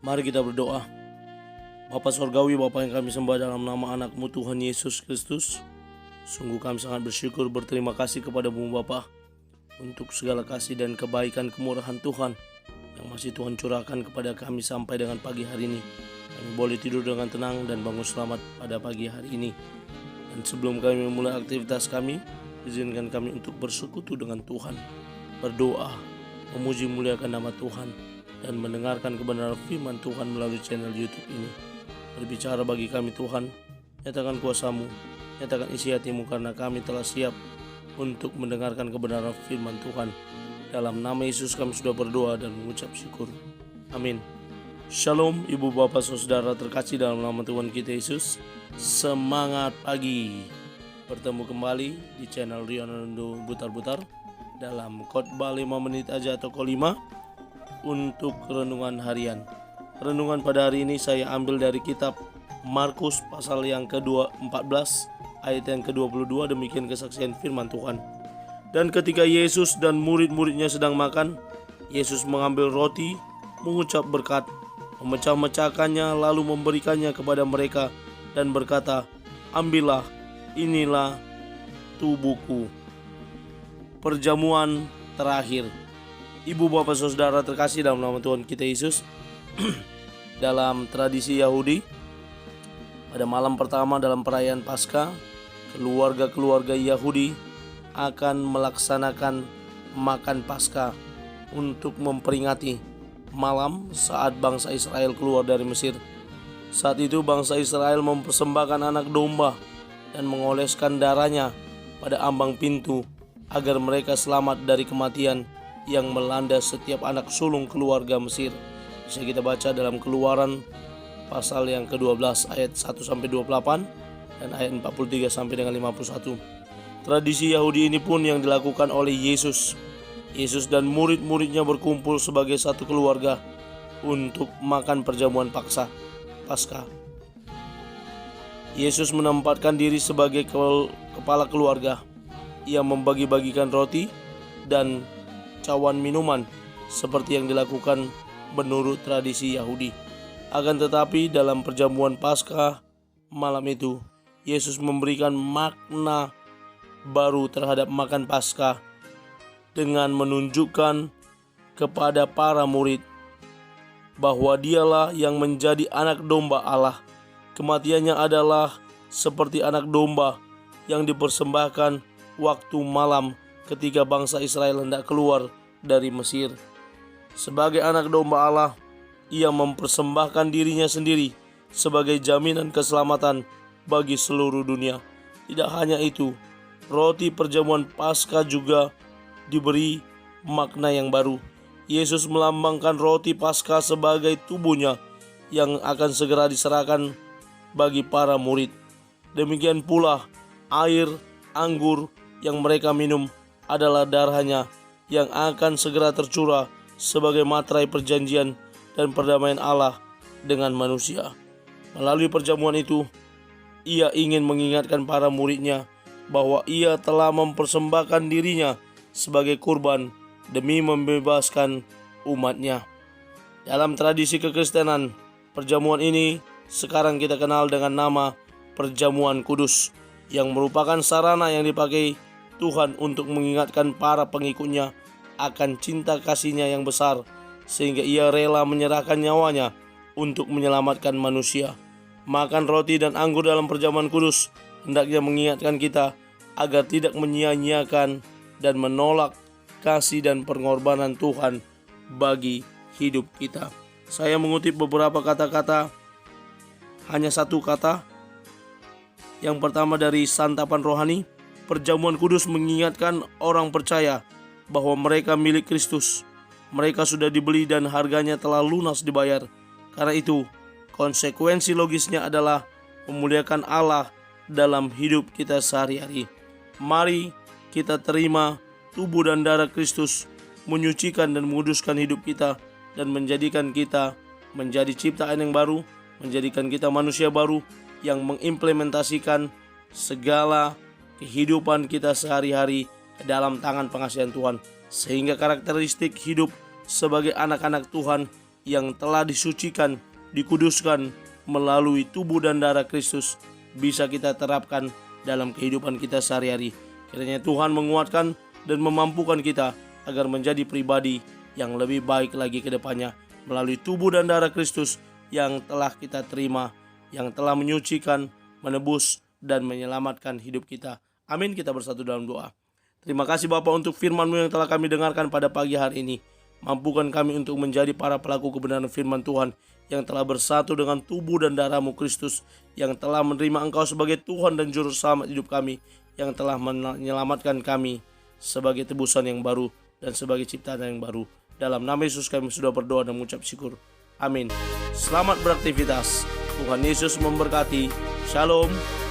Mari kita berdoa. Bapa Sorgawi, Bapa yang kami sembah dalam nama anak-Mu Tuhan Yesus Kristus, sungguh kami sangat bersyukur, berterima kasih kepada-Mu Bapa untuk segala kasih dan kebaikan kemurahan Tuhan yang masih Tuhan curahkan kepada kami sampai dengan pagi hari ini. Kami boleh tidur dengan tenang dan bangun selamat pada pagi hari ini. Dan sebelum kami memulai aktivitas kami, izinkan kami untuk bersekutu dengan Tuhan, berdoa, memuji muliakan nama Tuhan, dan mendengarkan kebenaran firman Tuhan melalui channel YouTube ini. Berbicara bagi kami Tuhan, nyatakan kuasa-Mu, nyatakan isi hati-Mu, karena kami telah siap untuk mendengarkan kebenaran firman Tuhan. Dalam nama Yesus kami sudah berdoa dan mengucap syukur. Amin. Shalom ibu bapak saudara terkasih dalam nama Tuhan kita Yesus. Semangat pagi. Bertemu kembali di channel Rionando Butar-Butar dalam khotbah 5 menit aja atau Ko5 untuk renungan harian. Renungan pada hari ini saya ambil dari kitab Markus pasal yang ke-14 ayat yang ke-22. Demikian kesaksian firman Tuhan. Dan ketika Yesus dan murid-muridnya sedang makan, Yesus mengambil roti, mengucap berkat, memecah-mecahkannya, lalu memberikannya kepada mereka dan berkata, "Ambillah, inilah tubuhku." Perjamuan terakhir. Ibu bapak saudara terkasih dalam nama Tuhan kita Yesus, dalam tradisi Yahudi, pada malam pertama dalam perayaan Paskah, keluarga-keluarga Yahudi akan melaksanakan makan Paskah untuk memperingati malam saat bangsa Israel keluar dari Mesir. Saat itu bangsa Israel mempersembahkan anak domba dan mengoleskan darahnya pada ambang pintu agar mereka selamat dari kematian yang melanda setiap anak sulung keluarga Mesir. Bisa kita baca dalam Keluaran pasal yang ke-12 ayat 1-28 dan ayat 43 sampai dengan 51. Tradisi Yahudi ini pun yang dilakukan oleh Yesus. Yesus dan murid-muridnya berkumpul sebagai satu keluarga untuk makan perjamuan Paskah. Yesus menempatkan diri sebagai kepala keluarga. Ia membagi-bagikan roti dan cawan minuman seperti yang dilakukan menurut tradisi Yahudi. Akan tetapi dalam perjamuan Paskah malam itu, Yesus memberikan makna baru terhadap makan Paskah dengan menunjukkan kepada para murid bahwa dialah yang menjadi anak domba Allah. Kematiannya adalah seperti anak domba yang dipersembahkan waktu malam ketika bangsa Israel hendak keluar dari Mesir. Sebagai anak domba Allah, ia mempersembahkan dirinya sendiri sebagai jaminan keselamatan bagi seluruh dunia. Tidak hanya itu, roti perjamuan Paskah juga diberi makna yang baru. Yesus melambangkan roti Paskah sebagai tubuhnya yang akan segera diserahkan bagi para murid. Demikian pula air anggur yang mereka minum adalah darahnya yang akan segera tercurah sebagai materai perjanjian dan perdamaian Allah dengan manusia. Melalui perjamuan itu, ia ingin mengingatkan para muridnya bahwa ia telah mempersembahkan dirinya sebagai kurban demi membebaskan umatnya. Dalam tradisi kekristenan, perjamuan ini sekarang kita kenal dengan nama perjamuan kudus, yang merupakan sarana yang dipakai Tuhan untuk mengingatkan para pengikutnya akan cinta kasih-Nya yang besar, sehingga ia rela menyerahkan nyawanya untuk menyelamatkan manusia. Makan roti dan anggur dalam perjamuan kudus hendaknya mengingatkan kita agar tidak menyia-nyiakan dan menolak kasih dan pengorbanan Tuhan bagi hidup kita. Saya mengutip beberapa kata-kata, hanya satu kata. Yang pertama dari Santapan Rohani, perjamuan kudus mengingatkan orang percaya bahwa mereka milik Kristus. Mereka sudah dibeli dan harganya telah lunas dibayar. Karena itu, konsekuensi logisnya adalah memuliakan Allah dalam hidup kita sehari-hari. Mari kita terima tubuh dan darah Kristus, menyucikan dan menguduskan hidup kita, dan menjadikan kita menjadi ciptaan yang baru, menjadikan kita manusia baru yang mengimplementasikan segala kehidupan kita sehari-hari dalam tangan pengasihan Tuhan. Sehingga karakteristik hidup sebagai anak-anak Tuhan yang telah disucikan, dikuduskan melalui tubuh dan darah Kristus bisa kita terapkan dalam kehidupan kita sehari-hari. Kiranya Tuhan menguatkan dan memampukan kita agar menjadi pribadi yang lebih baik lagi ke depannya melalui tubuh dan darah Kristus yang telah kita terima, yang telah menyucikan, menebus, dan menyelamatkan hidup kita. Amin. Kita bersatu dalam doa. Terima kasih Bapa untuk firman-Mu yang telah kami dengarkan pada pagi hari ini. Mampukan kami untuk menjadi para pelaku kebenaran firman Tuhan yang telah bersatu dengan tubuh dan darah-Mu Kristus, yang telah menerima Engkau sebagai Tuhan dan Juru Selamat hidup kami, yang telah menyelamatkan kami sebagai tebusan yang baru dan sebagai ciptaan yang baru. Dalam nama Yesus kami sudah berdoa dan mengucap syukur. Amin. Selamat beraktivitas. Tuhan Yesus memberkati. Shalom.